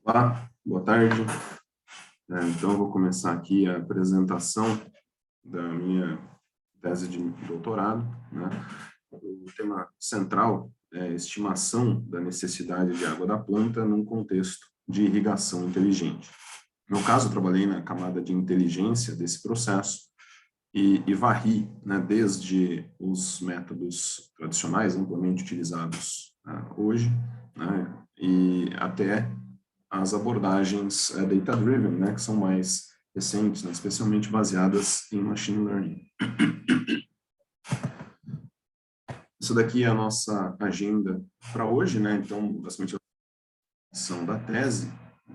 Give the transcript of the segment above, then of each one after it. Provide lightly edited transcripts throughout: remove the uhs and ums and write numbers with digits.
Olá, boa tarde. Então, eu vou começar aqui a apresentação da minha tese de doutorado, né? O tema central é a estimação da necessidade de água da planta num contexto de irrigação inteligente. No meu caso, eu trabalhei na camada de inteligência desse processo e varri, né, desde os métodos tradicionais, amplamente utilizados hoje, né, e até as abordagens data-driven, né, que são mais recentes, né, especialmente baseadas em machine learning. Isso daqui é a nossa agenda para hoje, né? Então, basicamente, a apresentação da tese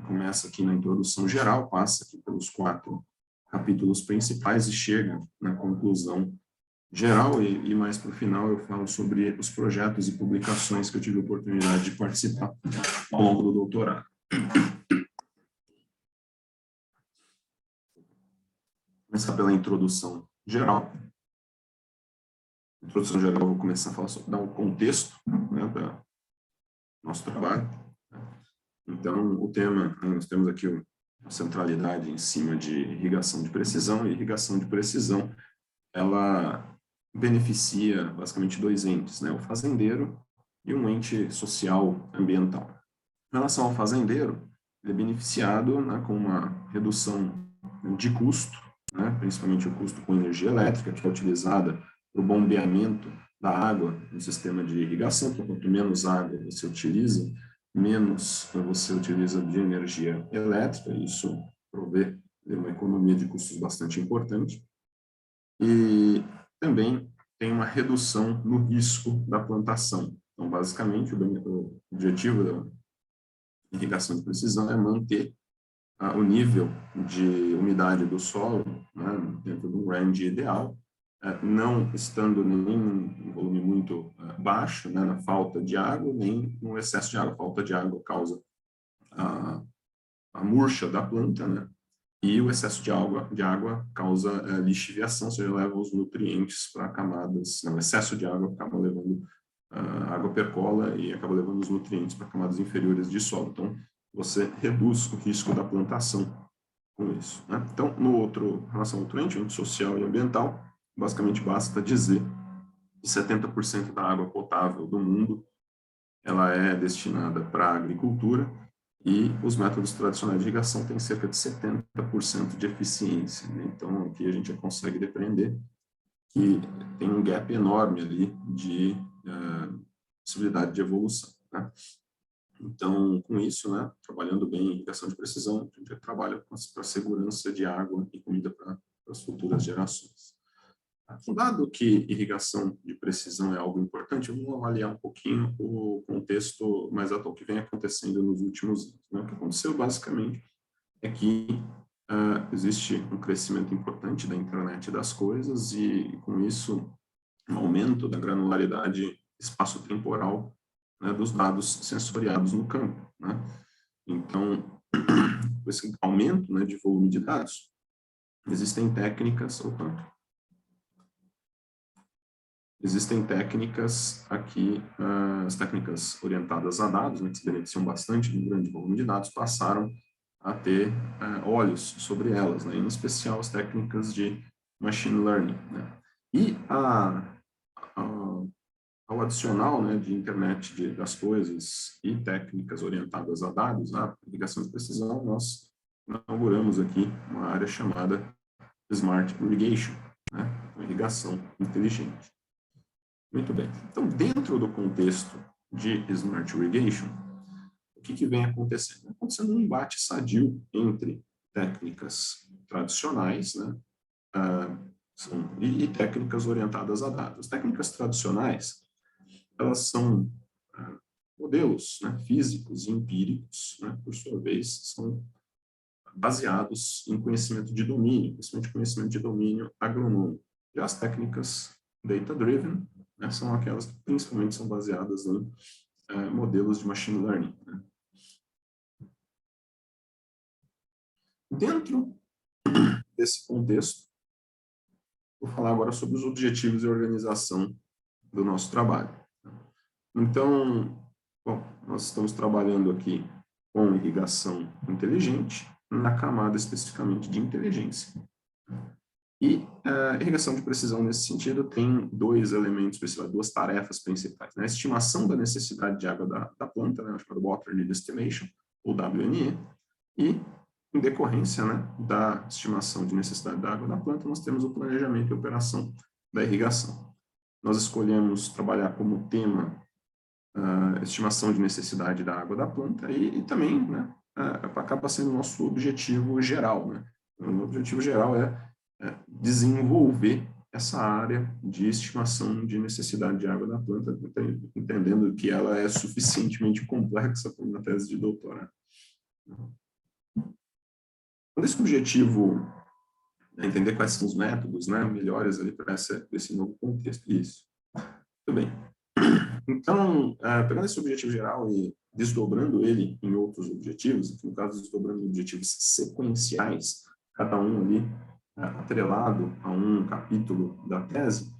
começa aqui na introdução geral, passa aqui pelos 4 capítulos principais e chega na conclusão geral e mais para o final eu falo sobre os projetos e publicações que eu tive a oportunidade de participar ao longo do doutorado. Começar pela introdução geral. Introdução geral, eu vou começar a falar sobre, dar um contexto, né, para nosso trabalho. Então, o tema, nós temos aqui a centralidade em cima de irrigação de precisão, e irrigação de precisão, ela beneficia basicamente 2 entes, né, o fazendeiro e um ente social ambiental. Em relação ao fazendeiro, ele é beneficiado, né, com uma redução de custo, né, principalmente o custo com energia elétrica, que é utilizada para o bombeamento da água no sistema de irrigação. Então, quanto menos água você utiliza, menos você utiliza de energia elétrica, e isso provê uma economia de custos bastante importante. E também tem uma redução no risco da plantação. Então, basicamente, o objetivo da irrigação de precisão é manter o nível de umidade do solo, né, dentro de um range ideal, não estando nem um volume muito baixo, né, na falta de água, nem no excesso de água. A falta de água causa a murcha da planta, né, e o excesso de água causa lixiviação, ou seja, leva os nutrientes para camadas. Não, o excesso de água acaba levando a água percola e acaba levando os nutrientes para camadas inferiores de solo. Então, você reduz o risco da plantação com isso, né? Então, em relação ao outro ente social e ambiental, basicamente basta dizer que 70% da água potável do mundo ela é destinada para a agricultura e os métodos tradicionais de irrigação têm cerca de 70% de eficiência, né? Então, aqui a gente já consegue depreender que tem um gap enorme ali de possibilidade de evolução, né? Então, com isso, né, trabalhando bem em irrigação de precisão, a gente trabalha para a segurança de água e comida para as futuras gerações. Dado que irrigação de precisão é algo importante, eu vou avaliar um pouquinho o contexto mais atual que vem acontecendo nos últimos anos, né? O que aconteceu, basicamente, é que existe um crescimento importante da internet das coisas e, com isso, um aumento da granularidade espaço-temporal, né, dos dados sensoriados no campo, né? Então, com esse aumento, né, de volume de dados, existem técnicas aqui, as técnicas orientadas a dados, né, que se beneficiam bastante de um grande volume de dados, passaram a ter olhos sobre elas, né, em especial as técnicas de machine learning, né? E ao adicional, né, de internet das coisas e técnicas orientadas a dados, a irrigação de precisão, nós inauguramos aqui uma área chamada Smart Irrigation, né, uma irrigação inteligente. Muito bem. Então, dentro do contexto de Smart Irrigation, o que vem acontecendo? Vem acontecendo um embate sadio entre técnicas tradicionais, né, e técnicas orientadas a dados. As técnicas tradicionais, elas são modelos, né, físicos e empíricos, né, por sua vez, são baseados em conhecimento de domínio, principalmente conhecimento de domínio agronômico. E as técnicas data-driven, né, são aquelas que principalmente são baseadas em modelos de machine learning, né. Dentro desse contexto, vou falar agora sobre os objetivos e organização do nosso trabalho. Então, bom, nós estamos trabalhando aqui com irrigação inteligente, na camada especificamente de inteligência. E a irrigação de precisão, nesse sentido, tem dois elementos principais, duas tarefas principais, né? A estimação da necessidade de água da planta, né? Chamada Water Need Estimation, ou WNE, e, em decorrência, né, da estimação de necessidade da água da planta, nós temos o planejamento e operação da irrigação. Nós escolhemos trabalhar como tema a estimação de necessidade da água da planta e também, né, acaba sendo o nosso objetivo geral, né? O objetivo geral é desenvolver essa área de estimação de necessidade de água da planta, entendendo que ela é suficientemente complexa para uma tese de doutorado. Quando esse objetivo é entender quais são os métodos, né, melhores ali para esse novo contexto. Isso. Muito bem. Então, pegando esse objetivo geral e desdobrando ele em outros objetivos, aqui no caso, desdobrando em objetivos sequenciais, cada um ali atrelado a um capítulo da tese,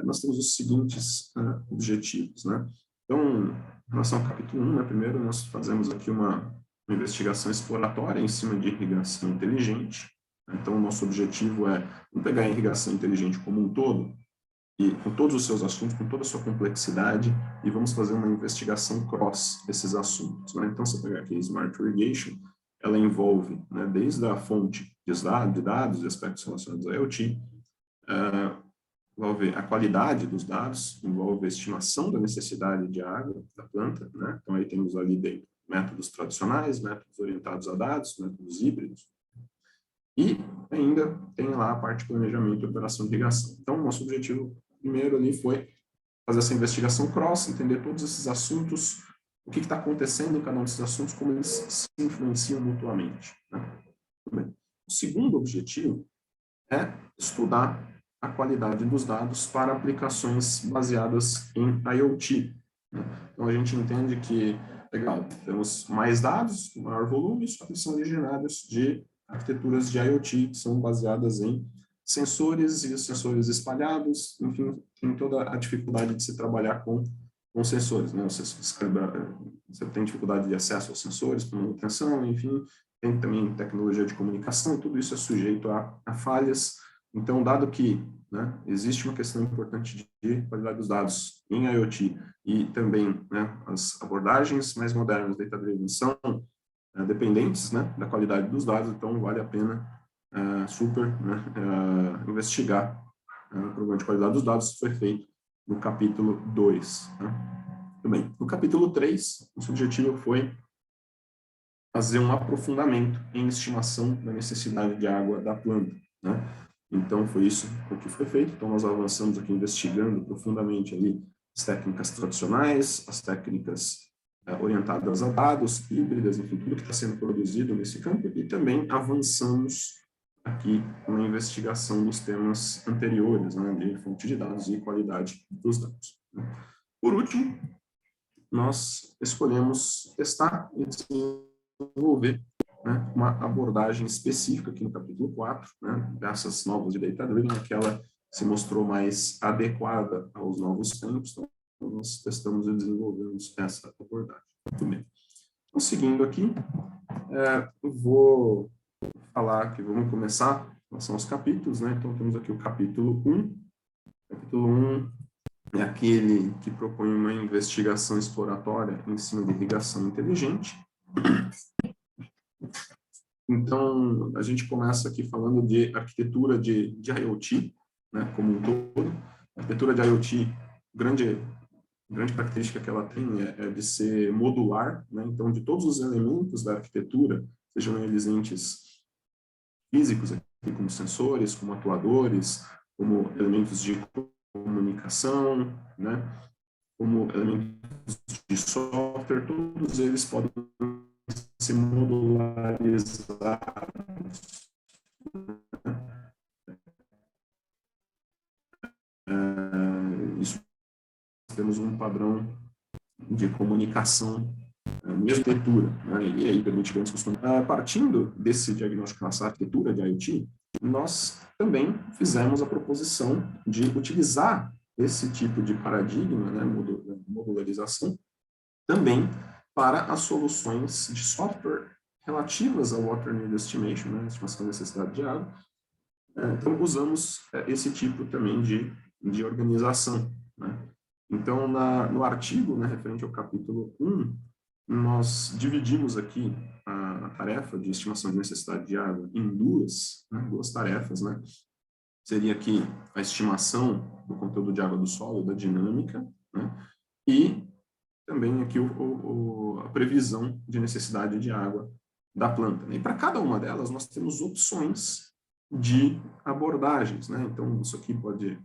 nós temos os seguintes objetivos, né? Então, em relação ao capítulo 1, né, primeiro nós fazemos aqui uma investigação exploratória em cima de irrigação inteligente. Então, o nosso objetivo é pegar a irrigação inteligente como um todo, e com todos os seus assuntos, com toda a sua complexidade, e vamos fazer uma investigação cross desses assuntos, né? Então, se eu pegar aqui Smart Irrigation, ela envolve, né, desde a fonte de dados e aspectos relacionados a IoT, envolve a qualidade dos dados, envolve a estimação da necessidade de água da planta, né? Então, aí temos ali dentro métodos tradicionais, métodos orientados a dados, métodos híbridos, e ainda tem lá a parte de planejamento e operação de irrigação. Então, nosso objetivo primeiro ali foi fazer essa investigação cross, entender todos esses assuntos, o que está acontecendo em cada um desses assuntos, como eles se influenciam mutuamente, né? O segundo objetivo é estudar a qualidade dos dados para aplicações baseadas em IoT, né? Então, a gente entende que, legal, temos mais dados, maior volume, só que são originados de arquiteturas de IoT, que são baseadas em sensores e sensores espalhados, enfim, tem toda a dificuldade de se trabalhar com sensores, né? Você tem dificuldade de acesso aos sensores, com manutenção, enfim, tem também tecnologia de comunicação, e tudo isso é sujeito a falhas. Então, dado que, né, existe uma questão importante de qualidade dos dados em IoT e também, né, as abordagens mais modernas data-driven são dependentes, né, da qualidade dos dados, então vale a pena investigar o problema de qualidade dos dados. Isso foi feito no capítulo 2. Né? Muito bem. No capítulo 3, o objetivo foi fazer um aprofundamento em estimação da necessidade de água da planta, né? Então, foi isso o que foi feito. Então, nós avançamos aqui investigando profundamente ali as técnicas tradicionais, as técnicas orientadas a dados, híbridas, enfim, tudo que está sendo produzido nesse campo, e também avançamos aqui na investigação dos temas anteriores, né, de fonte de dados e qualidade dos dados. Por último, nós escolhemos testar e desenvolver, né, uma abordagem específica aqui no capítulo 4, né, dessas novas de Data Driven, aquela se mostrou mais adequada aos novos tempos, então nós testamos e desenvolvemos essa abordagem. Muito bem. Então, seguindo aqui, vou falar que vamos começar, são os capítulos, né? Então, temos aqui o capítulo 1. Capítulo 1 é aquele que propõe uma investigação exploratória em cima de irrigação inteligente. Então, a gente começa aqui falando de arquitetura de IoT, né, como um todo. A arquitetura de IoT, grande característica que ela tem é de ser modular, né? Então, de todos os elementos da arquitetura, sejam eles entes físicos, aqui, como sensores, como atuadores, como elementos de comunicação, né? Como elementos de software, todos eles podem ser modularizados. Isso, temos um padrão de comunicação, mesmo arquitetura, né? E aí permite grandes custos. Partindo desse diagnóstico da arquitetura de IoT, nós também fizemos a proposição de utilizar esse tipo de paradigma, né, modularização, também para as soluções de software relativas ao Water Need Estimation, né, estimação da necessidade de água. Então, usamos esse tipo também de organização, né? Então, no artigo, né, referente ao capítulo 1, nós dividimos aqui a tarefa de estimação de necessidade de água em duas tarefas, né? Seria aqui a estimação do conteúdo de água do solo, da dinâmica, né? E também aqui a previsão de necessidade de água da planta, né? E para cada uma delas, nós temos opções de abordagens, né? Então, isso aqui pode,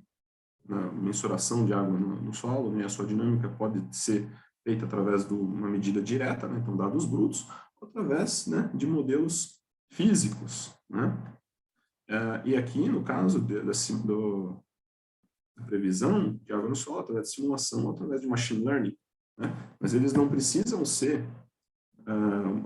na mensuração de água no solo, né? A sua dinâmica pode ser feita através de uma medida direta, né? Então, dados brutos, ou através, né, de modelos físicos, né? E aqui, no caso da previsão de água no solo, através de simulação, através de machine learning, né? Mas eles não precisam ser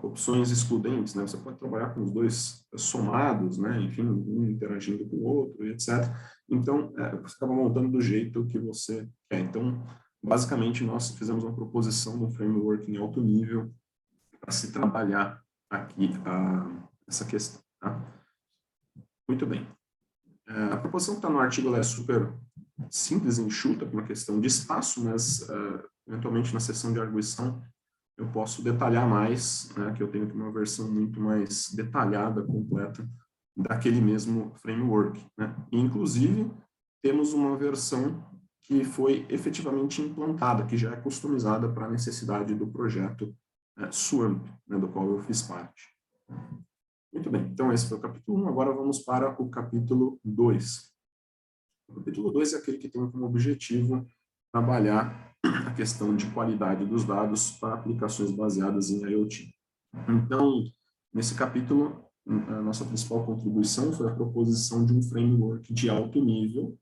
opções excludentes, né? Você pode trabalhar com os dois somados, né? Enfim, um interagindo com o outro, etc. Então, você acaba montando do jeito que você quer. Então, basicamente, nós fizemos uma proposição de um framework em alto nível para se trabalhar aqui essa questão. Tá? Muito bem. A proposição que está no artigo ela é super simples e enxuta, por uma questão de espaço, mas, eventualmente, na sessão de arguição, eu posso detalhar mais, né, que eu tenho aqui uma versão muito mais detalhada, completa, daquele mesmo framework, né? E, inclusive, temos uma versão que foi efetivamente implantada, que já é customizada para a necessidade do projeto SWAMP, né, do qual eu fiz parte. Muito bem, então esse foi o capítulo 1, agora vamos para o capítulo 2. O capítulo 2 é aquele que tem como objetivo trabalhar a questão de qualidade dos dados para aplicações baseadas em IoT. Então, nesse capítulo, a nossa principal contribuição foi a proposição de um framework de alto nível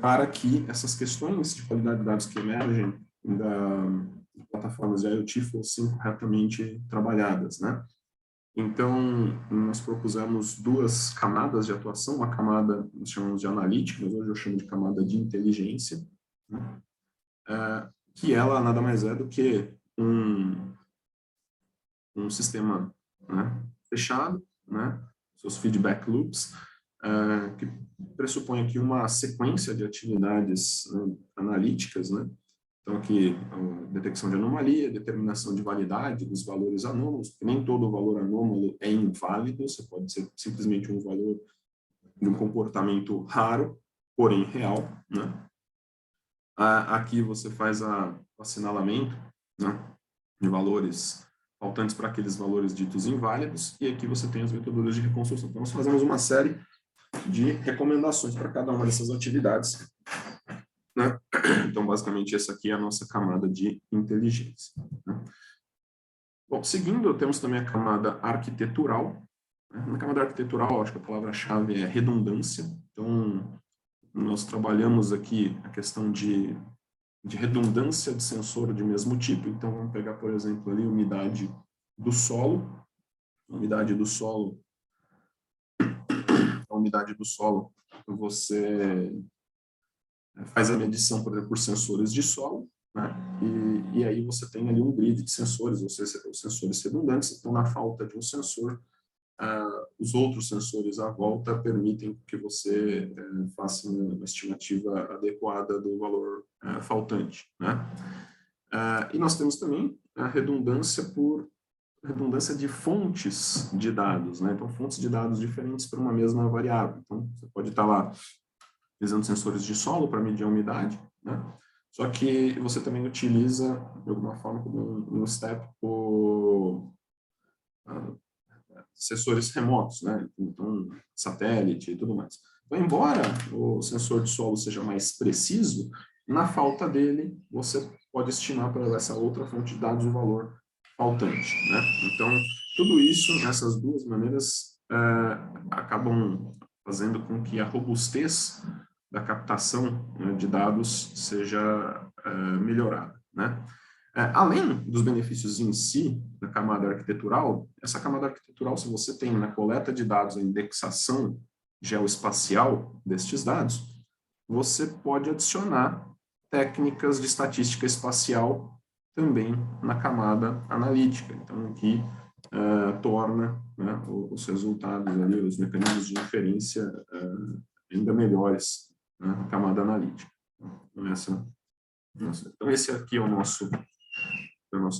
para que essas questões de qualidade de dados que emergem de plataformas de IoT fossem corretamente trabalhadas, né? Então, nós propusemos duas camadas de atuação, uma camada, nós chamamos de analítica, mas hoje eu chamo de camada de inteligência, né? Que ela nada mais é do que um sistema, né, fechado, né, seus feedback loops, que pressupõe aqui uma sequência de atividades, né, analíticas, né? Então, aqui, detecção de anomalia, determinação de validade dos valores anômalos, porque nem todo valor anômalo é inválido, você pode ser simplesmente um valor de um comportamento raro, porém real, né? Aqui você faz o assinalamento, né, de valores faltantes para aqueles valores ditos inválidos, e aqui você tem as metodologias de reconstrução. Então, nós fazemos uma série de recomendações para cada uma dessas atividades, né? Então, basicamente, essa aqui é a nossa camada de inteligência, né? Bom, seguindo, temos também a camada arquitetural, né? Na camada arquitetural, acho que a palavra-chave é redundância. Então, nós trabalhamos aqui a questão de redundância de sensor de mesmo tipo. Então, vamos pegar, por exemplo, ali a umidade do solo. A umidade do solo, você faz a medição, por exemplo, por sensores de solo, né? E aí você tem ali um grid de sensores, ou seja, os sensores redundantes. Então, na falta de um sensor, os outros sensores à volta permitem que você faça uma estimativa adequada do valor faltante, né? E nós temos também a redundância de fontes de dados, né? Então, fontes de dados diferentes para uma mesma variável. Então, você pode estar lá utilizando sensores de solo para medir a umidade, né? Só que você também utiliza, de alguma forma, como um step, sensores remotos, né? Então, satélite e tudo mais. Então, embora o sensor de solo seja mais preciso, na falta dele, você pode estimar para essa outra fonte de dados o valor faltante, né? Então, tudo isso, nessas duas maneiras, acabam fazendo com que a robustez da captação, né, de dados seja melhorada, né? Além dos benefícios em si da camada arquitetural, essa camada arquitetural, se você tem na coleta de dados a indexação geoespacial destes dados, você pode adicionar técnicas de estatística espacial também na camada analítica. Então, aqui torna, né, os resultados ali, os mecanismos de inferência ainda melhores, né, na camada analítica. Então, esse aqui é o nosso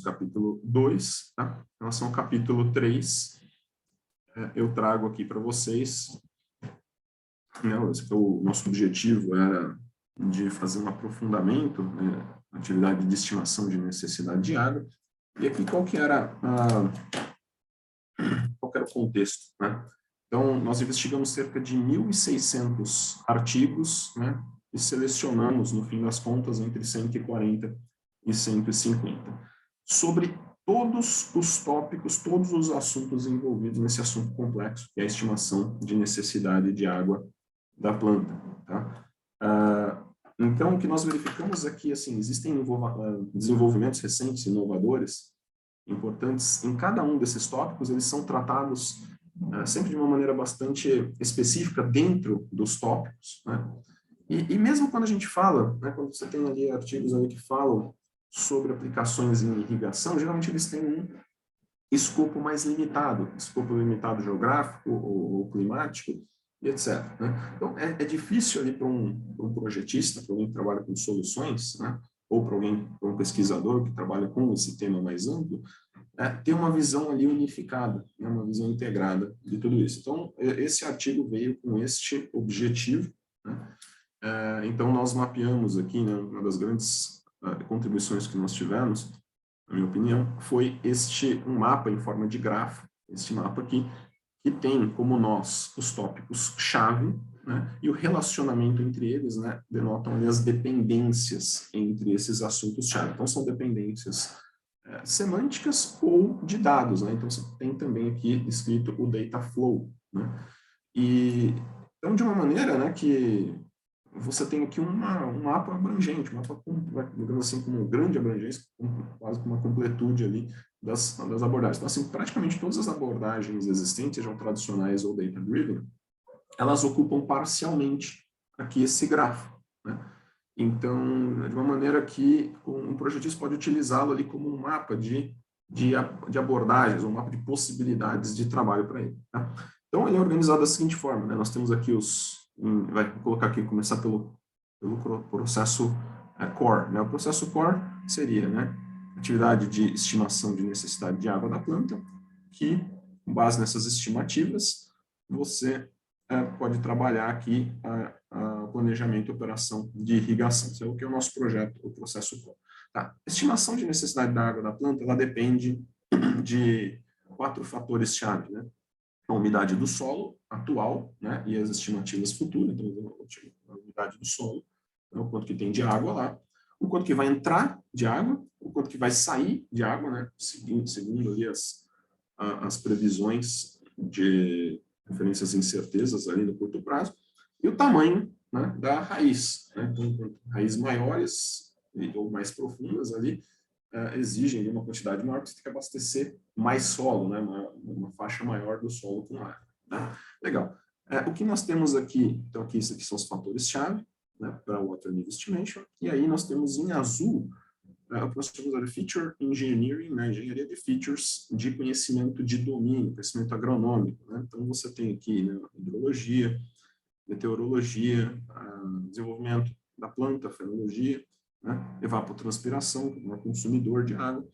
capítulo 2. Tá? Em relação ao capítulo 3, eu trago aqui para vocês, né, o nosso objetivo era de fazer um aprofundamento, né, na atividade de estimação de necessidade de água. E aqui qual que era o contexto, né? Então, nós investigamos cerca de 1.600 artigos, né, e selecionamos, no fim das contas, entre 140 e 150, sobre todos os tópicos, todos os assuntos envolvidos nesse assunto complexo, que é a estimação de necessidade de água da planta. Tá? Então, o que nós verificamos aqui, assim, existem desenvolvimentos recentes, inovadores, importantes em cada um desses tópicos. Eles são tratados sempre de uma maneira bastante específica dentro dos tópicos, né? E mesmo quando a gente fala, né, quando você tem ali artigos ali que falam sobre aplicações em irrigação, geralmente eles têm um escopo mais limitado, escopo limitado geográfico ou climático, e etc. Né? Então, é difícil ali para um projetista, para alguém que trabalha com soluções, né, ou para um pesquisador que trabalha com esse tema mais amplo, ter uma visão ali unificada, né, uma visão integrada de tudo isso. Então, esse artigo veio com este objetivo, né? Então, nós mapeamos aqui, né, uma das grandes contribuições que nós tivemos, na minha opinião, foi um mapa em forma de grafo, este mapa aqui, que tem como nós os tópicos-chave, né, e o relacionamento entre eles, né, denotam ali as dependências entre esses assuntos-chave. Então, são dependências semânticas ou de dados, né? Então, você tem também aqui escrito o data flow, né? E, então, de uma maneira, né, que você tem aqui um mapa abrangente, um mapa, digamos assim, com uma grande abrangência, quase com uma completude ali das abordagens. Então, assim, praticamente todas as abordagens existentes, sejam tradicionais ou data-driven, elas ocupam parcialmente aqui esse grafo, né? Então, de uma maneira que um projetista pode utilizá-lo ali como um mapa de abordagens, um mapa de possibilidades de trabalho para ele. Tá? Então, ele é organizado da seguinte forma, né? Nós temos aqui vai colocar aqui, começar pelo processo core, né? O processo core seria, né, atividade de estimação de necessidade de água da planta, que, com base nessas estimativas, você pode trabalhar aqui a planejamento e operação de irrigação. Isso é o que é o nosso projeto, o processo core. Tá. A estimação de necessidade da água da planta, ela depende de 4 fatores-chave, né? A umidade do solo atual, né, e as estimativas futuras, então a umidade do solo, né, o quanto que tem de água lá, o quanto que vai entrar de água, o quanto que vai sair de água, né, segundo ali as previsões de referências incertezas ali no curto prazo, e o tamanho, né, da raiz, né? Então, raízes maiores ou mais profundas ali, exigem uma quantidade maior, porque você tem que abastecer mais solo, né? Uma faixa maior do solo com água. Né? Legal. O que nós temos aqui, então aqui, esses aqui são os fatores-chave, né, para o Water Need Estimation, e aí nós temos em azul o que nós chamamos de Feature Engineering, né, engenharia de features de conhecimento de domínio, conhecimento agronômico. Né? Então você tem aqui, né, hidrologia, meteorologia, desenvolvimento da planta, fenologia, né, evapotranspiração, como consumidor de água,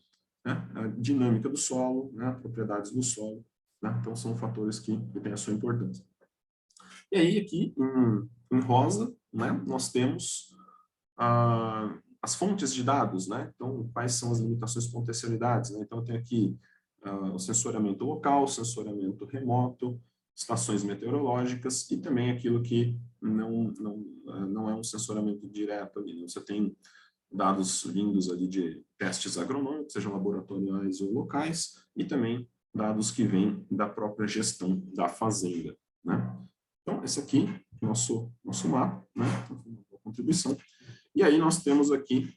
né, a dinâmica do solo, né, propriedades do solo. Né, então, são fatores que têm a sua importância. E aí, aqui, em rosa, né, nós temos as fontes de dados, né, então, quais são as limitações e potencialidades. Né? Então, eu tenho aqui o sensoriamento local, sensoriamento remoto, estações meteorológicas e também aquilo que não é um sensoriamento direto ali. Você tem dados vindos ali de testes agronômicos, sejam laboratoriais ou locais, e também dados que vêm da própria gestão da fazenda. Né? Então, esse aqui é o nosso mapa, né? Uma contribuição. E aí nós temos aqui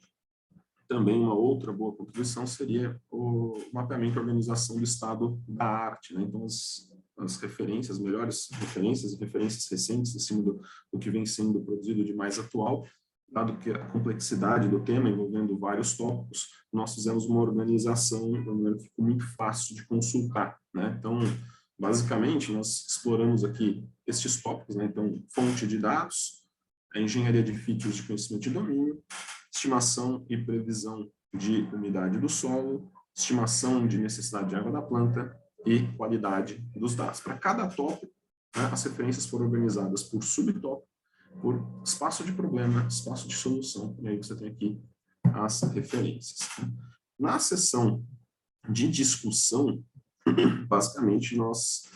também uma outra boa contribuição, seria o mapeamento e organização do estado da arte. Né? Então, as referências, as melhores referências e referências recentes em cima do que vem sendo produzido de mais atual, dado que a complexidade do tema envolvendo vários tópicos, nós fizemos uma organização de uma maneira que ficou muito fácil de consultar, né? Então, basicamente, nós exploramos aqui estes tópicos, né? Então, fonte de dados, a engenharia de features de conhecimento de domínio, estimação e previsão de umidade do solo, estimação de necessidade de água da planta e qualidade dos dados. Para cada tópico, né, as referências foram organizadas por subtópico, por espaço de problema, espaço de solução, e aí você tem aqui as referências. Na seção de discussão, basicamente nós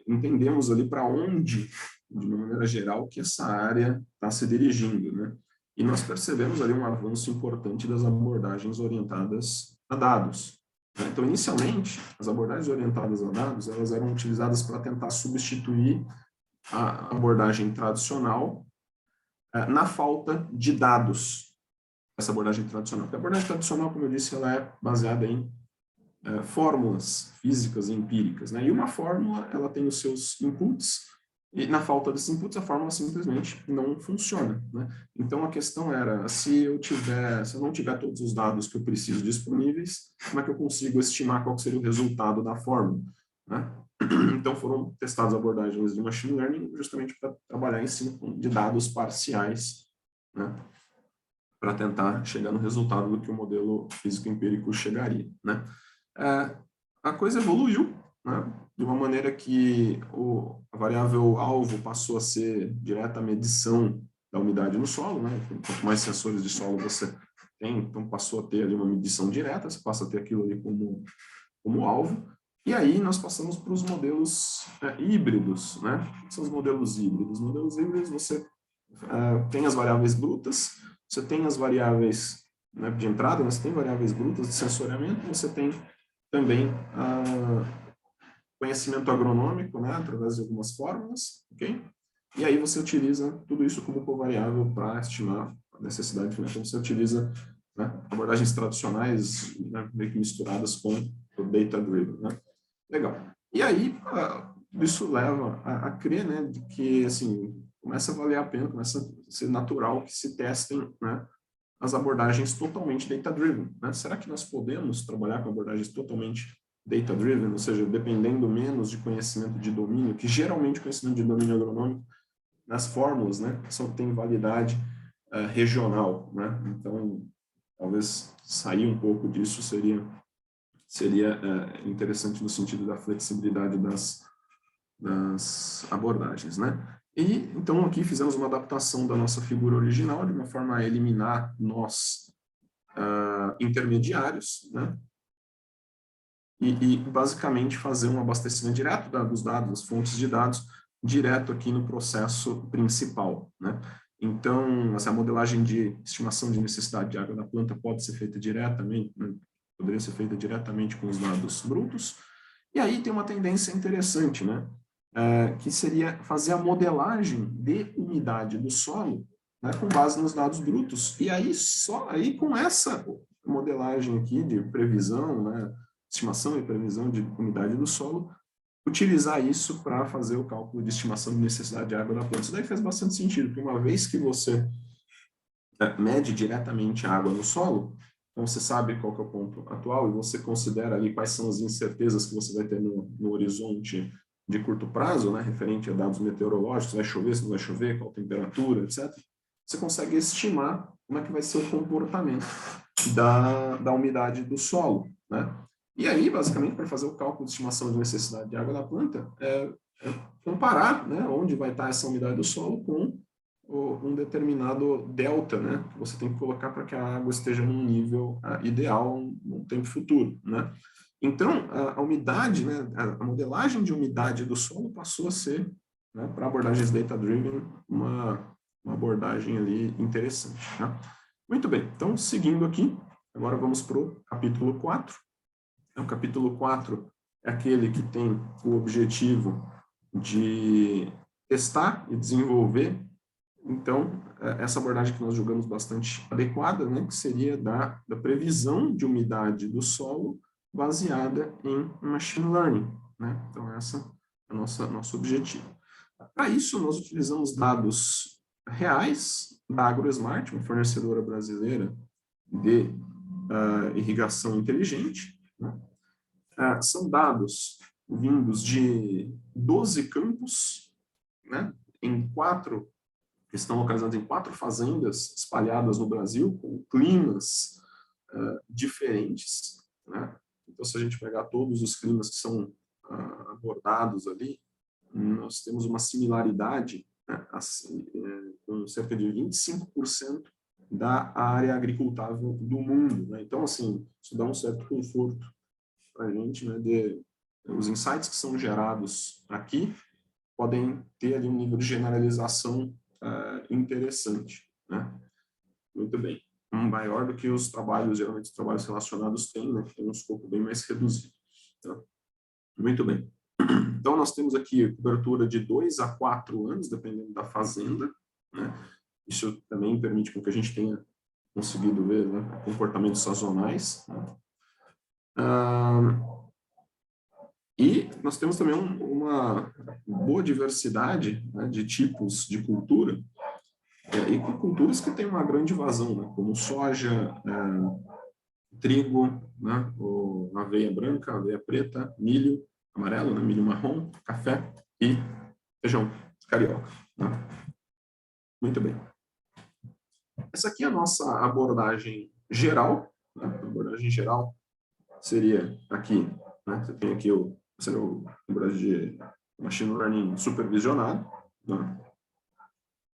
entendemos ali para onde, de uma maneira geral, que essa área está se dirigindo, né? E nós percebemos ali um avanço importante das abordagens orientadas a dados. Então, inicialmente, as abordagens orientadas a dados, elas eram utilizadas para tentar substituir a abordagem tradicional na falta de dados. Essa abordagem tradicional. Porque a abordagem tradicional, como eu disse, ela é baseada em fórmulas físicas e empíricas, né? E uma fórmula, ela tem os seus inputs, e na falta desses inputs, a fórmula simplesmente não funciona, né? Então, a questão era, se eu não tiver todos os dados que eu preciso disponíveis, como é que eu consigo estimar qual seria o resultado da fórmula, né? Então, foram testadas abordagens de machine learning justamente para trabalhar em cima de dados parciais, né? Para tentar chegar no resultado do que o modelo físico-empírico chegaria, né? A coisa evoluiu, né? De uma maneira que a variável alvo passou a ser direta medição da umidade no solo, né? Quanto mais sensores de solo você tem, então passou a ter ali uma medição direta, você passa a ter aquilo ali como alvo. E aí nós passamos para os modelos híbridos, né? O que são os modelos híbridos? Os modelos híbridos, você tem as variáveis brutas, você tem as variáveis, né, de entrada, você tem variáveis brutas de sensoriamento, você tem também conhecimento agronômico, né, através de algumas fórmulas, ok? E aí você utiliza tudo isso como covariável para estimar a necessidade, né? Então você utiliza, né, abordagens tradicionais, né, meio que misturadas com o data-driven, né? Legal. E aí isso leva a crer, né, de que, assim, começa a valer a pena, começa a ser natural que se testem, né, as abordagens totalmente data-driven, né? Será que nós podemos trabalhar com abordagens totalmente data-driven, ou seja, dependendo menos de conhecimento de domínio, que geralmente o conhecimento de domínio agronômico, nas fórmulas, né, só tem validade regional, né? Então, talvez sair um pouco disso seria interessante no sentido da flexibilidade das abordagens, né? E, então, aqui fizemos uma adaptação da nossa figura original, de uma forma a eliminar nós intermediários, né? E, basicamente, fazer um abastecimento direto dos dados, das fontes de dados, direto aqui no processo principal, né? Então, essa modelagem de estimação de necessidade de água da planta pode ser feita diretamente, né? Poderia ser feita diretamente com os dados brutos. E aí tem uma tendência interessante, né? Que seria fazer a modelagem de umidade do solo, né, com base nos dados brutos. E aí, só aí com essa modelagem aqui de previsão, né, estimação e previsão de umidade do solo, utilizar isso para fazer o cálculo de estimação de necessidade de água da planta. Isso daí faz bastante sentido, porque uma vez que você mede diretamente a água no solo, então você sabe qual que é o ponto atual e você considera ali quais são as incertezas que você vai ter no horizonte de curto prazo, né, referente a dados meteorológicos, vai chover, se não vai chover, qual a temperatura, etc. Você consegue estimar como é que vai ser o comportamento da umidade do solo, né? E aí, basicamente, para fazer o cálculo de estimação de necessidade de água da planta, comparar, né, onde vai estar essa umidade do solo com um determinado delta, né, que você tem que colocar para que a água esteja num nível ideal no tempo futuro, né? Então, a umidade, né, a modelagem de umidade do solo passou a ser, né, para abordagens data-driven, uma abordagem ali interessante, tá? Muito bem, então, seguindo aqui, agora vamos para o capítulo 4. O capítulo 4 é aquele que tem o objetivo de testar e desenvolver, então, essa abordagem que nós julgamos bastante adequada, né, que seria da previsão de umidade do solo baseada em machine learning, né? Então, essa é o nosso objetivo. Para isso, nós utilizamos dados reais da AgroSmart, uma fornecedora brasileira de irrigação inteligente, né? São dados vindos de 12 campos, né? Que estão localizados em 4 fazendas espalhadas no Brasil, com climas diferentes, né? Então, se a gente pegar todos os climas que são abordados ali, nós temos uma similaridade, né, assim, com cerca de 25% da área agricultável do mundo, né? Então, assim, isso dá um certo conforto para a gente, né, os insights que são gerados aqui podem ter ali um nível de generalização interessante, né? Muito bem. Maior do que os trabalhos, geralmente os trabalhos relacionados têm, né, que tem um escopo bem mais reduzido. Tá? Muito bem. Então, nós temos aqui cobertura de 2 a 4 anos, dependendo da fazenda, né? Isso também permite com que a gente tenha conseguido ver, né, comportamentos sazonais, né? E nós temos também uma boa diversidade, né, de tipos de cultura, e culturas que têm uma grande vazão, né, como soja, trigo, né, aveia branca, aveia preta, milho amarelo, né, milho marrom, café e feijão carioca. Né? Muito bem. Essa aqui é a nossa abordagem geral. Né? A abordagem geral seria aqui, né, você tem aqui seria o abordagem de machine learning supervisionado, né,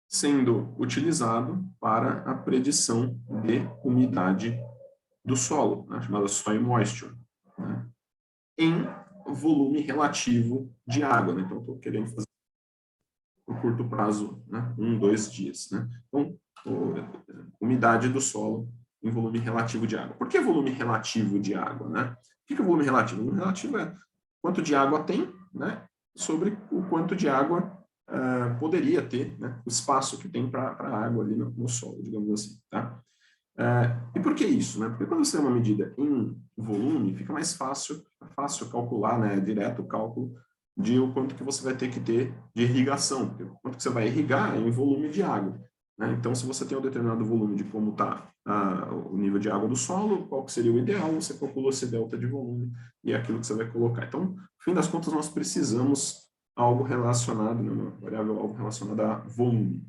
sendo utilizado para a predição de umidade do solo, né, chamada soil moisture, né, em volume relativo de água. Né? Então, estou querendo fazer por curto prazo, né, 1, 2 dias. Né? Então, umidade do solo em volume relativo de água. Por que volume relativo de água? Né? O que é volume relativo? O volume relativo é quanto de água tem, né, sobre o quanto de água poderia ter, né, o espaço que tem para a água ali no solo, digamos assim. Tá? E por que isso? Né? Porque quando você tem uma medida em volume, fica mais fácil calcular, né, direto o cálculo de o quanto que você vai ter que ter de irrigação, porque o quanto que você vai irrigar é em volume de água. Né? Então, se você tem um determinado volume de como está o nível de água do solo, qual que seria o ideal, você calcula esse delta de volume e é aquilo que você vai colocar. Então, no fim das contas, nós precisamos algo relacionado, né, uma variável algo relacionada a volume.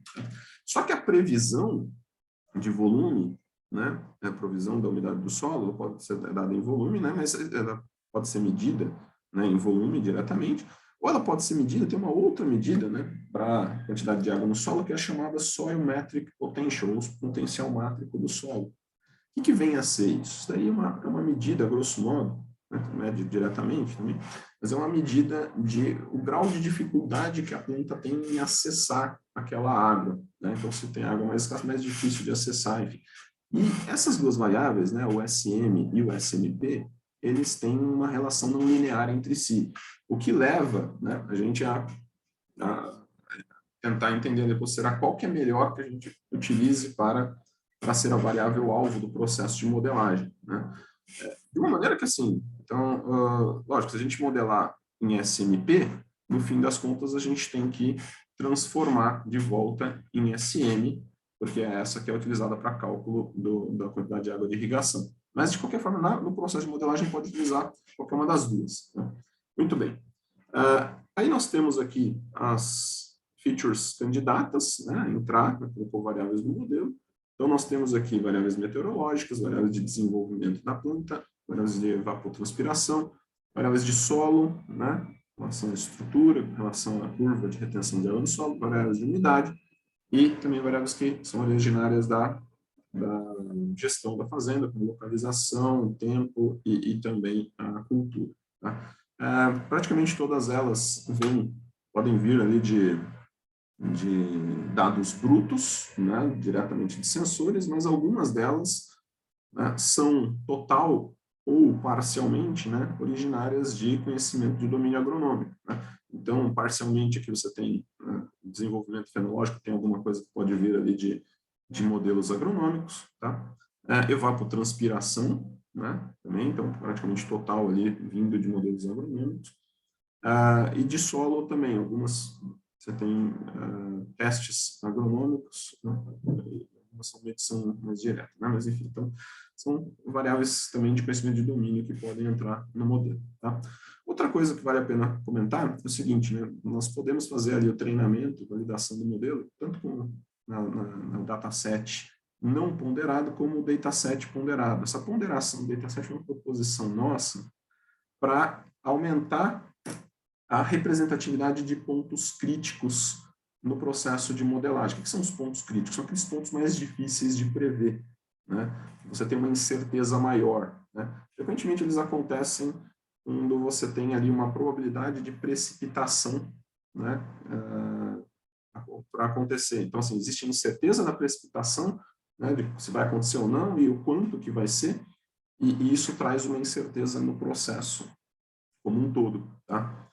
Só que a previsão de volume, né, a provisão da umidade do solo pode ser dada em volume, né, mas ela pode ser medida, né, em volume diretamente, ou ela pode ser medida, tem uma outra medida, né, para a quantidade de água no solo, que é a chamada Soil Metric Potential, ou potencial mátrico do solo. O que vem a ser isso? Isso daí é uma medida, grosso modo, né, não é diretamente também, mas é uma medida de o grau de dificuldade que a planta tem em acessar aquela água. Né? Então, se tem água mais escassa, mais difícil de acessar, enfim. E essas duas variáveis, né, o SM e o SMP, eles têm uma relação não linear entre si, o que leva, né, a gente a tentar entender depois, será qual que é melhor que a gente utilize para ser a variável alvo do processo de modelagem. Né? De uma maneira que, assim, então, lógico, se a gente modelar em SMP, no fim das contas, a gente tem que transformar de volta em SM, porque é essa que é utilizada para cálculo da quantidade de água de irrigação. Mas, de qualquer forma, no processo de modelagem, pode utilizar qualquer uma das duas. Né? Muito bem. Aí nós temos aqui as features candidatas, né, entrar, colocou variáveis no modelo. Então, nós temos aqui variáveis meteorológicas, variáveis de desenvolvimento da planta, variáveis de evapotranspiração, variáveis de solo, né, com relação à estrutura, com relação à curva de retenção de água no solo, variáveis de umidade, e também variáveis que são originárias da gestão da fazenda, como localização, tempo e também a cultura. Tá? Praticamente todas elas podem vir ali de dados brutos, né, diretamente de sensores, mas algumas delas, né, são total ou parcialmente, né, originárias de conhecimento de domínio agronômico. Né? Então, parcialmente aqui você tem, né, desenvolvimento fenológico, tem alguma coisa que pode vir ali de modelos agronômicos, tá? Evapotranspiração, né, também, então praticamente total ali vindo de modelos agronômicos. E de solo também, algumas você tem testes agronômicos, né? São medição mais direta, né? Mas enfim, então, são variáveis também de conhecimento de domínio que podem entrar no modelo, tá? Outra coisa que vale a pena comentar é o seguinte, né? Nós podemos fazer ali o treinamento, validação do modelo, tanto na dataset não ponderado como o dataset ponderado. Essa ponderação do dataset é uma proposição nossa para aumentar a representatividade de pontos críticos no processo de modelagem. O que são os pontos críticos? São aqueles pontos mais difíceis de prever, né? Você tem uma incerteza maior, né? Frequentemente eles acontecem quando você tem ali uma probabilidade de precipitação, né, para acontecer. Então, assim, existe incerteza da precipitação, né, de se vai acontecer ou não e o quanto que vai ser, e isso traz uma incerteza no processo como um todo, tá?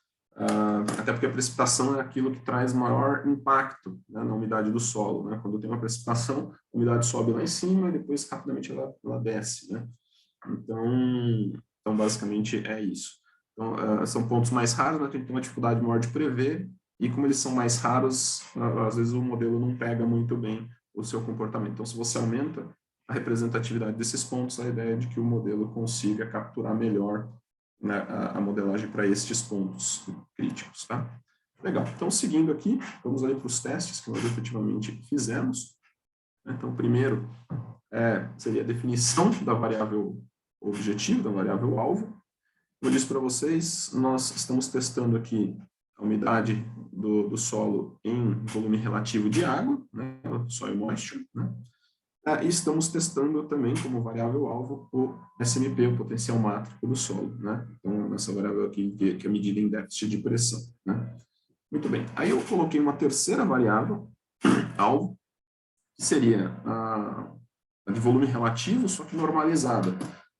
Até porque a precipitação é aquilo que traz maior impacto, né, na umidade do solo, né? Quando tem uma precipitação, a umidade sobe lá em cima e depois rapidamente ela desce, né? Então basicamente é isso. Então, são pontos mais raros, né? A gente tem uma dificuldade maior de prever e como eles são mais raros, às vezes o modelo não pega muito bem o seu comportamento. Então, se você aumenta a representatividade desses pontos, a ideia é de que o modelo consiga capturar melhor, né, a modelagem para estes pontos críticos, tá? Legal. Então, seguindo aqui, vamos ali para os testes que nós efetivamente fizemos. Então, o primeiro seria a definição da variável objetivo, da variável alvo. Como eu disse para vocês, nós estamos testando aqui a umidade do solo em volume relativo de água, né, soil moisture, né? E estamos testando também como variável alvo o SMP, o potencial mátrico do solo, né? Então, essa variável aqui que é medida em déficit de pressão, né? Muito bem. Aí eu coloquei uma terceira variável, alvo, que seria a de volume relativo, só que normalizada.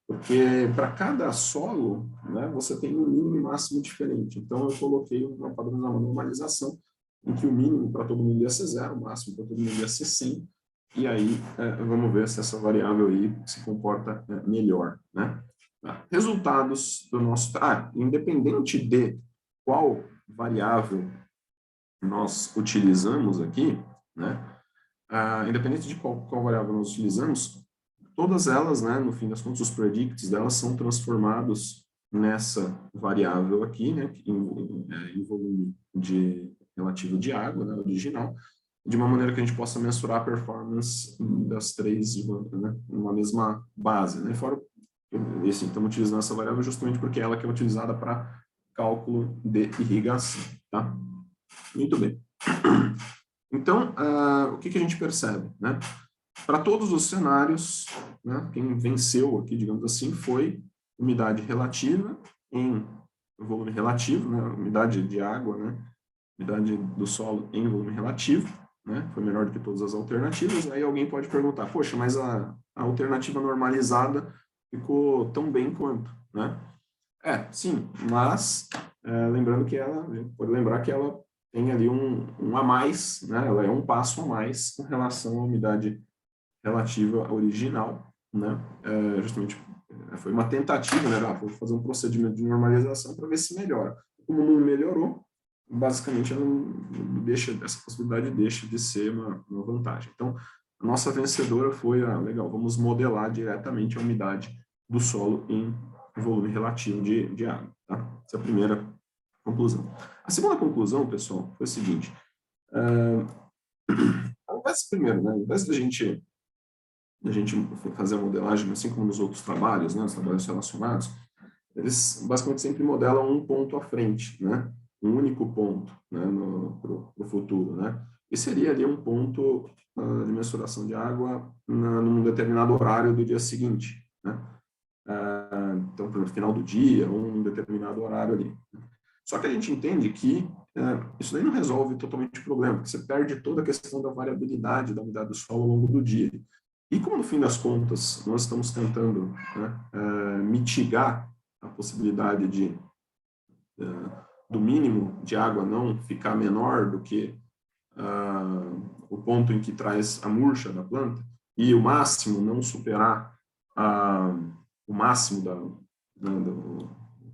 Porque para cada solo, né, você tem um mínimo e máximo diferente. Então, eu coloquei uma normalização em que o mínimo para todo mundo ia ser 0, o máximo para todo mundo ia ser 100. E aí, vamos ver se essa variável aí se comporta melhor, né? Resultados do nosso... independente de qual variável nós utilizamos aqui, né? Independente de qual variável nós utilizamos, todas elas, né, no fim das contas, os predicts delas são transformados nessa variável aqui, né, em volume relativo de água, né, original, de uma maneira que a gente possa mensurar a performance das três, né, numa mesma base, né, fora, e assim, estamos utilizando essa variável justamente porque é ela que é utilizada para cálculo de irrigação, tá? Muito bem. Então, o que a gente percebe, né? Para todos os cenários, né, quem venceu aqui, digamos assim, foi umidade relativa em volume relativo, né, umidade de água, né, umidade do solo em volume relativo, né, foi menor do que todas as alternativas. Aí alguém pode perguntar, poxa, mas a alternativa normalizada ficou tão bem quanto, né? Sim, mas lembrando que ela, a gente pode lembrar que ela tem ali um a mais, né, ela é um passo a mais com relação à umidade relativa original, né? Justamente foi uma tentativa, né? Vou fazer um procedimento de normalização para ver se melhora. Como não melhorou, basicamente essa possibilidade deixa de ser uma vantagem. Então, a nossa vencedora foi, legal, vamos modelar diretamente a umidade do solo em volume relativo de água. Tá? Essa é a primeira conclusão. A segunda conclusão, pessoal, foi o seguinte. Primeiro, né? Ao invés da gente fazer a modelagem, assim como nos outros trabalhos, né, os trabalhos relacionados, eles basicamente sempre modelam um ponto à frente, né, um único ponto, né, para o futuro, né, e seria ali um ponto de mensuração de água num determinado horário do dia seguinte, né, então, no final do dia, um determinado horário ali. Só que a gente entende que isso daí não resolve totalmente o problema, porque você perde toda a questão da variabilidade da umidade do solo ao longo do dia. E como, no fim das contas, nós estamos tentando, né, mitigar a possibilidade do mínimo de água não ficar menor do que o ponto em que traz a murcha da planta, e o máximo não superar o máximo do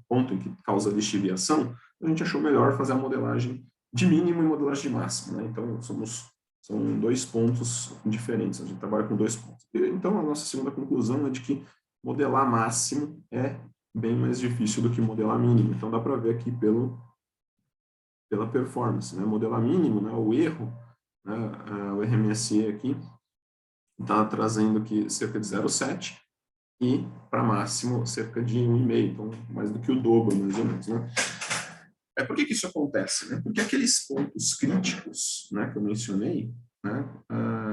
ponto em que causa lixiviação, a gente achou melhor fazer a modelagem de mínimo e modelagem de máximo, né? Então, são dois pontos diferentes, a gente trabalha com dois pontos. Então, a nossa segunda conclusão é de que modelar máximo é bem mais difícil do que modelar mínimo. Então, dá para ver aqui pela performance, né? Modelar mínimo, né? O erro, né? O RMSE aqui está trazendo aqui cerca de 0,7 e para máximo cerca de 1,5, então mais do que o dobro, mais ou menos, né? Por que isso acontece? Né? Porque aqueles pontos críticos, né, que eu mencionei, né,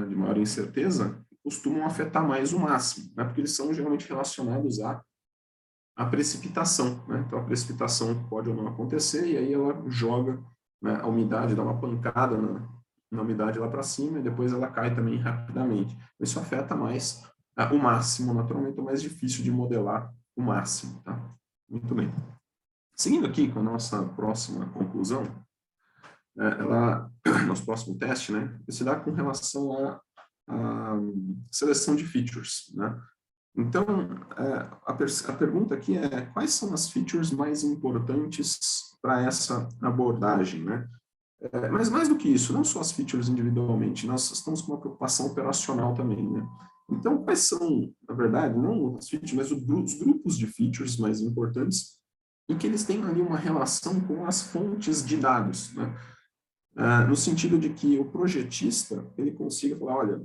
de maior incerteza, costumam afetar mais o máximo, né, porque eles são geralmente relacionados à precipitação. Né? Então, a precipitação pode ou não acontecer, e aí ela joga, né, a umidade, dá uma pancada na umidade lá para cima, e depois ela cai também rapidamente. Isso afeta mais o máximo, naturalmente é mais difícil de modelar o máximo. Tá? Muito bem. Seguindo aqui com a nossa próxima conclusão, nosso próximo teste, né, se dá com relação à seleção de features, né? Então, a pergunta aqui é: quais são as features mais importantes para essa abordagem, né? Mas mais do que isso, não só as features individualmente, nós estamos com uma preocupação operacional também, né? Então, quais são, na verdade, não as features, mas os grupos de features mais importantes e que eles têm ali uma relação com as fontes de dados, né? No sentido de que o projetista, ele consiga falar, olha,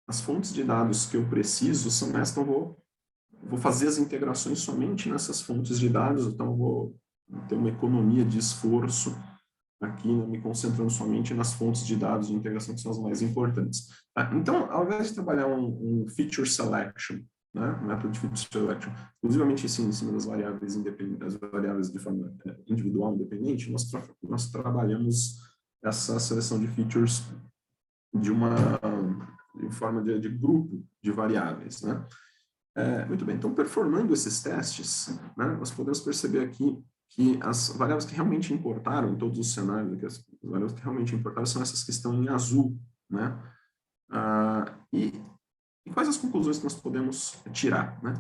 as fontes de dados que eu preciso são essas, então vou fazer as integrações somente nessas fontes de dados, então eu vou ter uma economia de esforço aqui, né, me concentrando somente nas fontes de dados de integração que são as mais importantes. Então, ao invés de trabalhar um feature selection, né, um método de feature selection, exclusivamente em cima das variáveis independentes, as variáveis de forma individual, independente, nós trabalhamos essa seleção de features de forma de grupo de variáveis, né? Muito bem, então, performando esses testes, né, nós podemos perceber aqui que as variáveis que realmente importaram em todos os cenários, que as variáveis que realmente importaram são essas que estão em azul, né? E quais as conclusões que nós podemos tirar, né?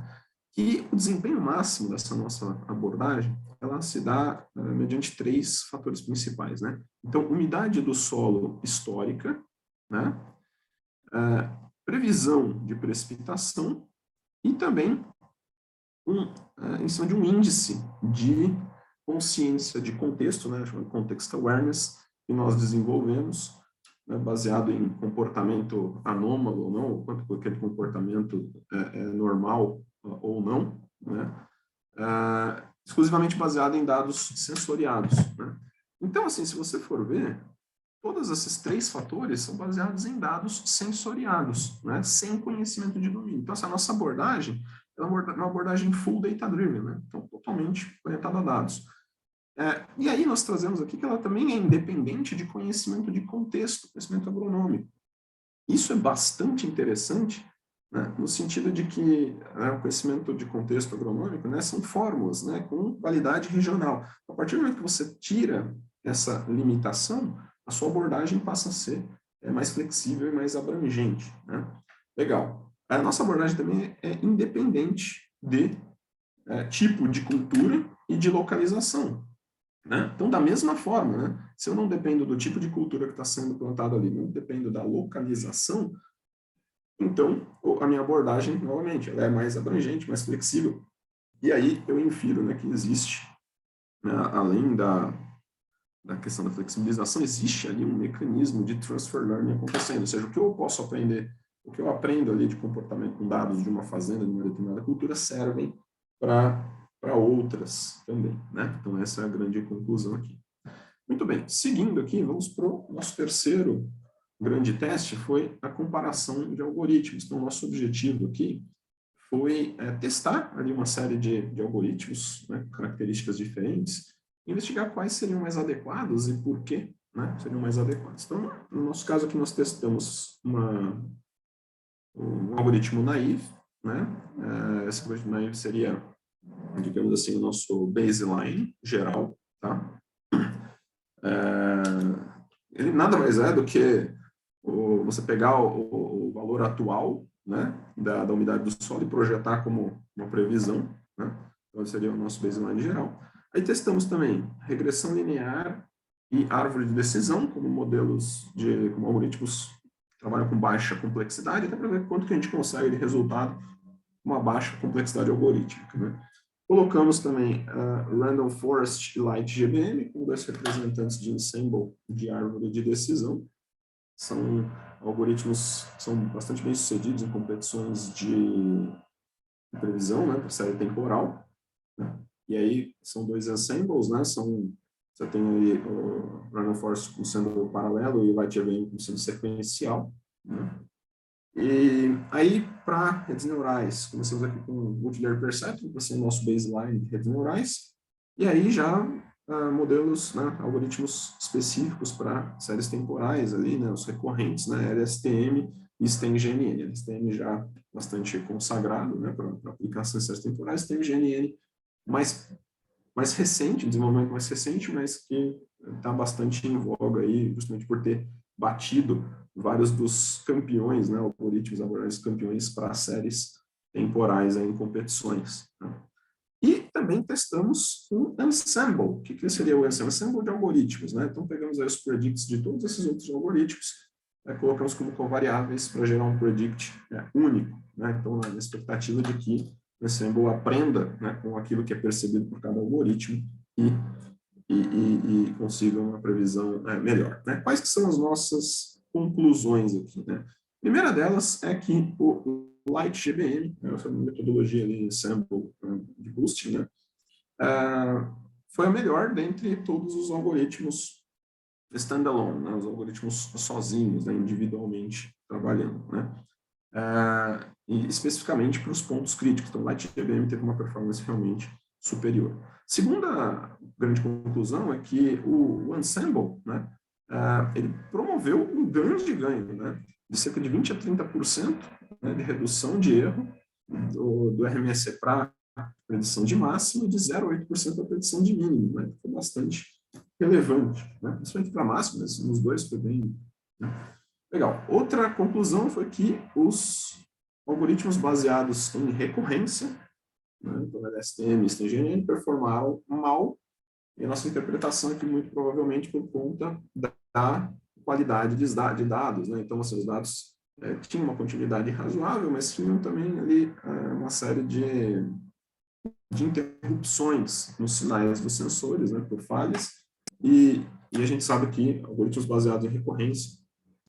Que o desempenho máximo dessa nossa abordagem, ela se dá mediante três fatores principais, né? Então, umidade do solo histórica, né? Previsão de precipitação e também em cima de um índice de consciência de contexto, né, chamado Context Awareness, que nós desenvolvemos, né, baseado em comportamento anômalo ou não, ou quanto aquele comportamento é normal ou não, né, exclusivamente baseado em dados sensoriados. Né. Então, assim, se você for ver, todos esses três fatores são baseados em dados sensoriados, né, sem conhecimento de domínio. Então, essa nossa abordagem é uma abordagem full data-driven, né, então totalmente orientada a dados. E aí nós trazemos aqui que ela também é independente de conhecimento de contexto, conhecimento agronômico. Isso é bastante interessante, né, no sentido de que o conhecimento de contexto agronômico, né, são fórmulas, né, com validade regional. A partir do momento que você tira essa limitação, a sua abordagem passa a ser mais flexível e mais abrangente. Né? Legal. A nossa abordagem também é independente de tipo de cultura e de localização. Né? Então, da mesma forma, né, se eu não dependo do tipo de cultura que está sendo plantado ali, não dependo da localização, então a minha abordagem, novamente, ela é mais abrangente, mais flexível. E aí eu infiro, né, que existe, né, além da questão da flexibilização, existe ali um mecanismo de transfer learning acontecendo, ou seja, o que eu posso aprender, o que eu aprendo ali de comportamento com dados de uma fazenda, de uma determinada cultura, servem para outras também, né? Então, essa é a grande conclusão aqui. Muito bem, seguindo aqui, vamos para o nosso terceiro grande teste, foi a comparação de algoritmos. Então, nosso objetivo aqui foi testar ali uma série de algoritmos, né, características diferentes, investigar quais seriam mais adequados e por que, né, seriam mais adequados. Então, no nosso caso aqui, nós testamos um algoritmo naive, né? Esse algoritmo naive seria, digamos assim, o nosso baseline geral, tá? Ele nada mais é do que você pegar o valor atual, né, da umidade do solo e projetar como uma previsão, né? Então, esse seria o nosso baseline geral. Aí testamos também regressão linear e árvore de decisão, como algoritmos que trabalham com baixa complexidade, até para ver quanto que a gente consegue de resultado com uma baixa complexidade algorítmica, né? Colocamos também Random Forest e Light GBM como dois representantes de ensemble de árvore de decisão. São algoritmos que são bastante bem sucedidos em competições de previsão, né, para série temporal, né? E aí são dois ensembles, né? Você tem ali o Random Forest como sendo paralelo e o Light GBM como sendo sequencial, né? E aí, para redes neurais, começamos aqui com o Multilayer Perceptron, para ser o nosso baseline de redes neurais, e aí já modelos, né, algoritmos específicos para séries temporais ali, né, os recorrentes, né, LSTM e STEM-GNN. LSTM já bastante consagrado, né, para aplicação em séries temporais, STEM-GNN mais recente, desenvolvimento mais recente, mas que está bastante em voga aí, justamente por ter batido vários dos campeões, né, algoritmos, abordagens campeões para séries temporais aí em competições, né? E também testamos o Ensemble. O que seria o Ensemble? Ensemble de algoritmos, né? Então, pegamos aí os predicts de todos esses outros algoritmos, colocamos como covariáveis para gerar um predict único, né? Então, na expectativa de que o Ensemble aprenda, né, com aquilo que é percebido por cada algoritmo e consiga uma previsão melhor, né? Quais que são as nossas conclusões aqui, né? A primeira delas é que o Light GBM, né, essa metodologia ali, sample de boosting, né, foi a melhor dentre todos os algoritmos standalone, né, os algoritmos sozinhos, né, individualmente trabalhando, né? E especificamente para os pontos críticos. Então, o Light GBM teve uma performance realmente superior. Segunda grande conclusão é que o Ensemble, né, ele promoveu um grande ganho, né, de cerca de 20 a 30%, né, de redução de erro do RMSE para predição de máximo e de 0,8% para predição de mínimo, né? Foi bastante relevante, né? Principalmente para máximo, mas nos dois foi bem, né? Legal. Outra conclusão foi que os algoritmos baseados em recorrência, né, então LSTM e STEM-GNN, performaram mal, e a nossa interpretação é que muito provavelmente por conta da qualidade de dados, né? Então, assim, os dados tinham uma continuidade razoável, mas tinham também ali uma série de interrupções nos sinais dos sensores, né, por falhas, e a gente sabe que algoritmos baseados em recorrência,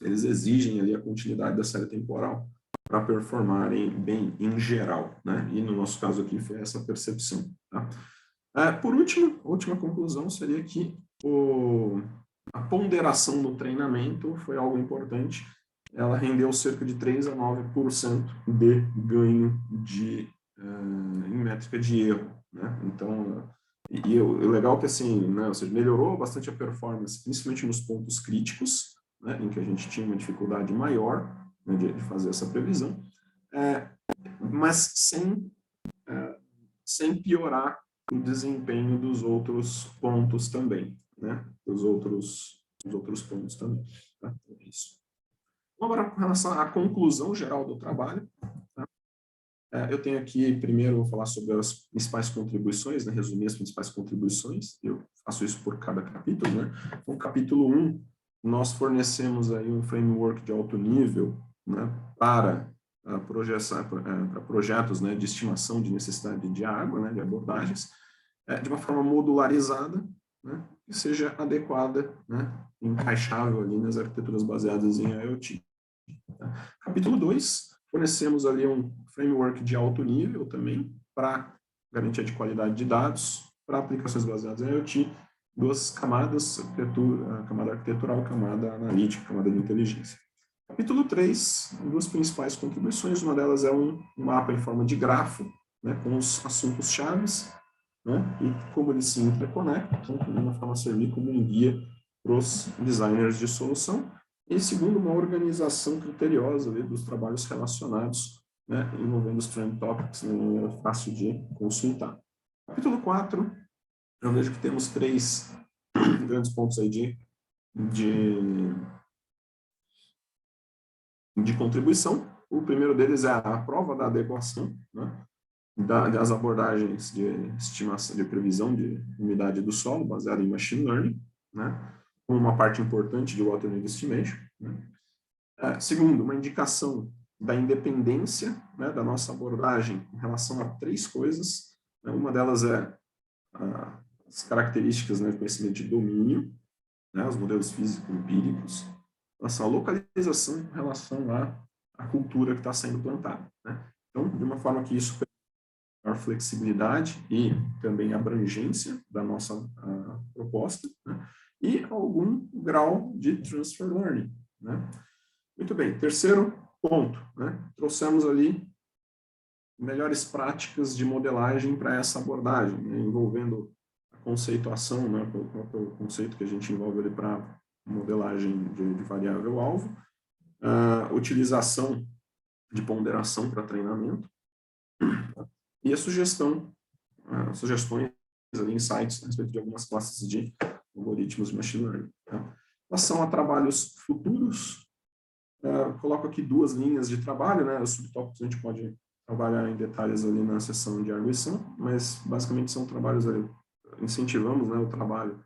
eles exigem ali a continuidade da série temporal para performarem bem em geral, né? E no nosso caso aqui foi essa percepção, tá? Por último, a última conclusão seria que a ponderação no treinamento foi algo importante. Ela rendeu cerca de 3 a 9% de ganho em métrica de erro, né? Então, o legal é que assim, né, ou seja, melhorou bastante a performance, principalmente nos pontos críticos, né, em que a gente tinha uma dificuldade maior, né, de fazer essa previsão, mas sem piorar o desempenho dos outros pontos também, né? Dos outros pontos também. Tá? Então, é isso. Agora, com relação à conclusão geral do trabalho, tá? Eu tenho aqui, primeiro, vou falar sobre as principais contribuições, né? Resumir as principais contribuições. Eu faço isso por cada capítulo, né? No capítulo 1, nós fornecemos aí um framework de alto nível, né, para projetos, né, de estimação de necessidade de água, né, de abordagens, de uma forma modularizada, né, que seja adequada, né, encaixável ali nas arquiteturas baseadas em IoT. Tá? Capítulo 2, fornecemos ali um framework de alto nível também para garantia de qualidade de dados, para aplicações baseadas em IoT, duas camadas, a camada arquitetural, a camada analítica, a camada de inteligência. Capítulo 3, duas principais contribuições, uma delas é um mapa em forma de grafo, né, com os assuntos chaves, né, e como eles se interconectam, então, de uma forma a servir como um guia para os designers de solução. E segundo, uma organização criteriosa ali, dos trabalhos relacionados, né, envolvendo os trend topics, de maneira fácil de consultar. Capítulo 4, eu vejo que temos 3 grandes pontos aí de contribuição. O primeiro deles é a prova da adequação, né, das abordagens de estimação, de previsão de umidade do solo, baseada em machine learning, né. como uma parte importante de Water Need Estimation, né? Segundo, uma indicação da independência, né, da nossa abordagem em relação a 3 coisas. Né? Uma delas é as características, né, do conhecimento de domínio, né, os modelos físico-empíricos, a localização em relação à cultura que está sendo plantada. Né? Então, de uma forma que isso permite maior flexibilidade e também abrangência da nossa proposta, né? E algum grau de transfer learning. Né? Muito bem, terceiro ponto, né? Trouxemos ali melhores práticas de modelagem para essa abordagem, né? Envolvendo a conceituação, né? O conceito que a gente envolve ali para modelagem de variável-alvo, a utilização de ponderação para treinamento e a sugestões ali, insights a respeito de algumas classes de algoritmos de machine learning. Tá? Em relação a trabalhos futuros, coloco aqui 2 linhas de trabalho, né? Os subtópicos a gente pode trabalhar em detalhes ali na seção de arguição, mas basicamente são trabalhos ali, incentivamos, né, o trabalho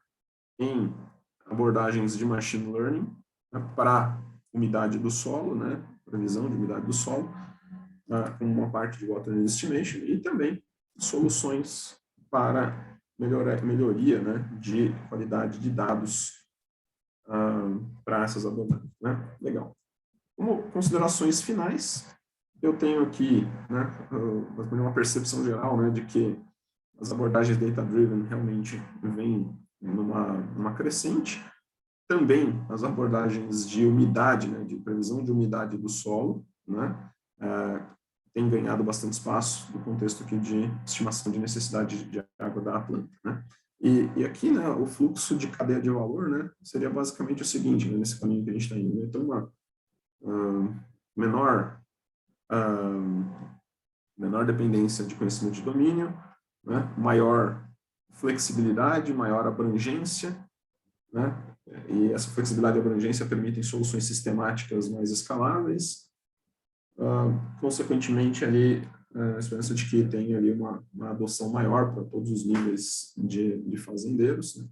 em abordagens de machine learning, né, para umidade do solo, né, previsão de umidade do solo, como uma parte de Water Need Estimation, e também soluções para melhoria, né, de qualidade de dados para essas abordagens. Né? Legal. Como considerações finais, eu tenho aqui, né, uma percepção geral, né, de que as abordagens data-driven realmente vêm numa crescente. Também as abordagens de umidade, né, de previsão de umidade do solo, né, tem ganhado bastante espaço no contexto aqui de estimação de necessidade de água da planta. Né. E aqui, né, o fluxo de cadeia de valor, né, seria basicamente o seguinte, né, nesse caminho que a gente está indo. Né. Então, uma menor dependência de conhecimento de domínio, né? Maior flexibilidade, maior abrangência, né? E essa flexibilidade e abrangência permitem soluções sistemáticas mais escaláveis. Consequentemente, ali, a esperança de que tenha ali uma adoção maior para todos os níveis de fazendeiros. Né?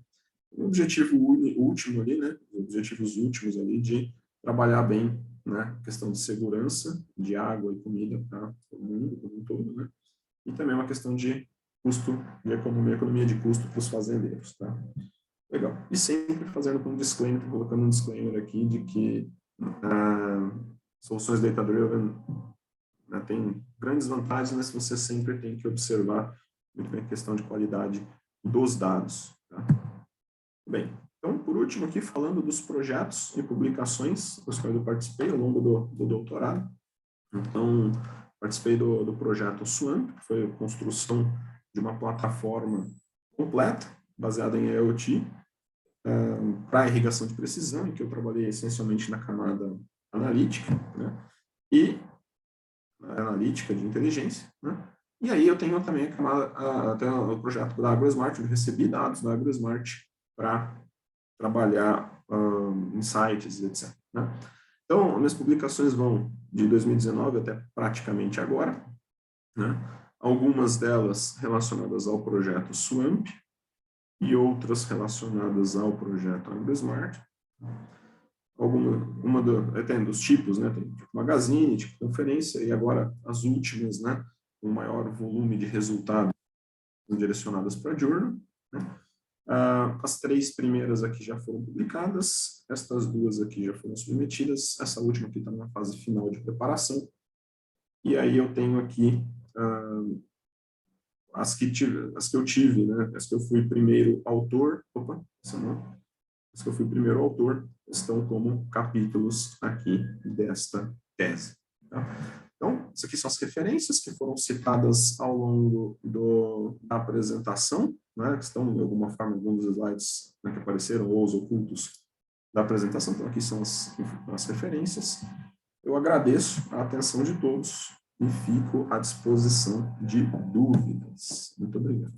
O objetivo último ali, né? Os objetivos últimos ali de trabalhar bem, né, questão de segurança de água e comida para o mundo como um todo, né, e também uma questão de custo, de economia de custo para os fazendeiros, tá? Legal. E sempre fazendo com um disclaimer, colocando um disclaimer aqui de que soluções data-driven, né, tem grandes vantagens, mas você sempre tem que observar muito bem a questão de qualidade dos dados, tá? Bem, então, por último aqui, falando dos projetos e publicações dos quais eu participei ao longo do doutorado. Então, participei do projeto SWAMP, que foi a construção de uma plataforma completa, baseada em IoT, para irrigação de precisão, em que eu trabalhei essencialmente na camada analítica, né, e analítica de inteligência, né, e aí eu tenho também a camada, até o projeto da AgroSmart, eu recebi dados da AgroSmart para trabalhar insights, etc. Né? Então, minhas publicações vão de 2019 até praticamente agora, né? Algumas delas relacionadas ao projeto SWAMP e outras relacionadas ao projeto AgroSmart. Tem dos tipos, né? Tem tipo magazine, tipo conferência, e agora as últimas, né? Com maior volume de resultados direcionadas para journal, né? As 3 primeiras aqui já foram publicadas, estas 2 aqui já foram submetidas, essa última aqui está na fase final de preparação, e aí eu tenho aqui as que eu tive, né, as que eu fui primeiro autor, as que eu fui primeiro autor, estão como capítulos aqui desta tese. Tá? Então, essas aqui são as referências que foram citadas ao longo da apresentação, né, que estão, de alguma forma, em alguns slides, né, que apareceram, ou os ocultos da apresentação. Então, aqui são as referências. Eu agradeço a atenção de todos e fico à disposição de dúvidas. Muito obrigado.